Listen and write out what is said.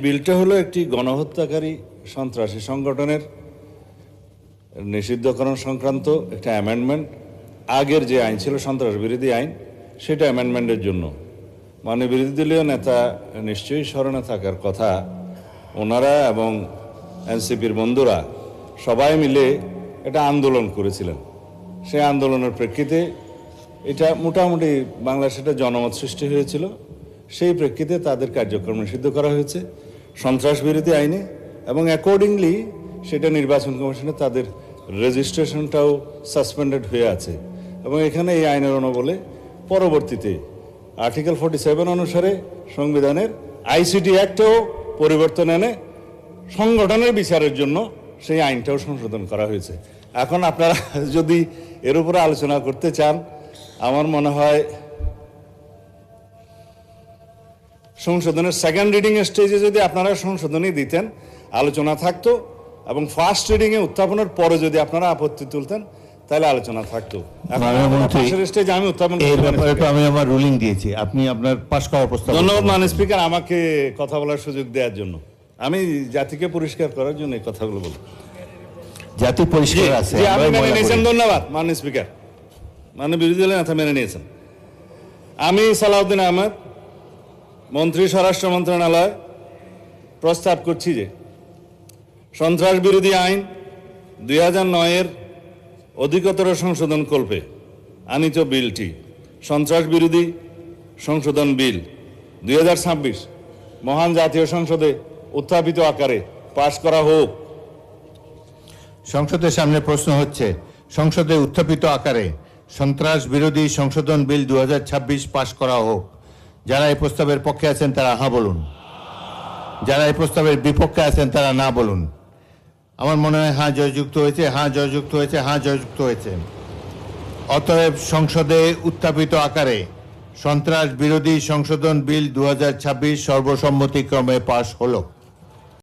বিলটা হলো একটি গণহত্যাকারী সন্ত্রাসী সংগঠনের নিষিদ্ধকরণ সংক্রান্ত একটা অ্যামেন্ডমেন্ট। আগের যে আইন ছিল সন্ত্রাস বিরোধী আইন, সেটা অ্যামেন্ডমেন্টের জন্য মানে বিরোধী দলীয় নেতা নিশ্চয়ই স্মরণে থাকার কথা, ওনারা এবং এনসিপির বন্ধুরা সবাই মিলে এটা আন্দোলন করেছিলেন। সেই আন্দোলনের প্রেক্ষিতে এটা মোটামুটি বাংলাদেশে একটা জনমত সৃষ্টি হয়েছিল। সেই প্রেক্ষিতে তাদের কার্যক্রম নিষিদ্ধ করা হয়েছে সন্ত্রাস বিরোধী আইনে, এবং অ্যাকর্ডিংলি সেটা নির্বাচন কমিশনে তাদের রেজিস্ট্রেশনটাও সাসপেন্ডেড হয়ে আছে। এবং এখানে এই আইনের অনুবলে পরবর্তীতে আর্টিকেল 47 অনুসারে সংবিধানের আইসিটি অ্যাক্টেও পরিবর্তন এনে সংগঠনের বিচারের জন্য সেই আইনটাও সংশোধন করা হয়েছে। এখন আপনারা যদি এর উপরে আলোচনা করতে চান, আমার মনে হয় সংশোধনের সেকেন্ড রিডিং স্টেজে যদি আপনারা সংশোধনী দিতেন, আলোচনা থাকতো, এবং ফার্স্ট রিডিংয়ে উত্থাপনের পরে যদি আপনারা আপত্তি তুলতেন, তাহলে আলোচনা থাকতো। স্টেজে আমি উত্থাপন আমি আমার রুলিং দিয়েছি, আপনি আপনার পাস করার প্রস্তাব। ধন্যবাদ মাননীয় স্পিকার, আমাকে কথা বলার সুযোগ দেওয়ার জন্য। আমি জাতিকে পরিষ্কার করার জন্য এই কথাগুলো বলি। জাতি পরিষ্কার আছে, আপনি মেনে নিয়েছেন, ধন্যবাদ মাননীয় স্পিকার। মাননীয় বিরোধী দলের নেতা মেনে নিয়েছেন। আমি সালাউদ্দিন আহমেদ, মন্ত্রী স্বরাষ্ট্র মন্ত্রণালয়, প্রস্তাব করছি যে সন্ত্রাস বিরোধী আইন 2009-এর অধিকতর সংশোধন কল্পে আনিত বিলটি সন্ত্রাস বিরোধী সংশোধন বিল 2026 মহান জাতীয় সংসদে উত্থাপিত আকারে পাশ করা হোক। সংসদের সামনে প্রশ্ন হচ্ছে, সংসদে উত্থাপিত আকারে সন্ত্রাস বিরোধী সংশোধন বিল 2026 পাশ করা হোক। যারা এই প্রস্তাবের পক্ষে আছেন তারা হ্যাঁ বলুন, যারা এই প্রস্তাবের বিপক্ষে আছেন তারা না বলুন। আমার মনে হয় হ্যাঁ জয়যুক্ত হয়েছে, হ্যাঁ জয়যুক্ত হয়েছে, হ্যাঁ জয়যুক্ত হয়েছে। অতএব সংসদে উত্থাপিত আকারে সন্ত্রাস বিরোধী সংশোধন বিল 2026 সর্বসম্মতিক্রমে পাশ হলো।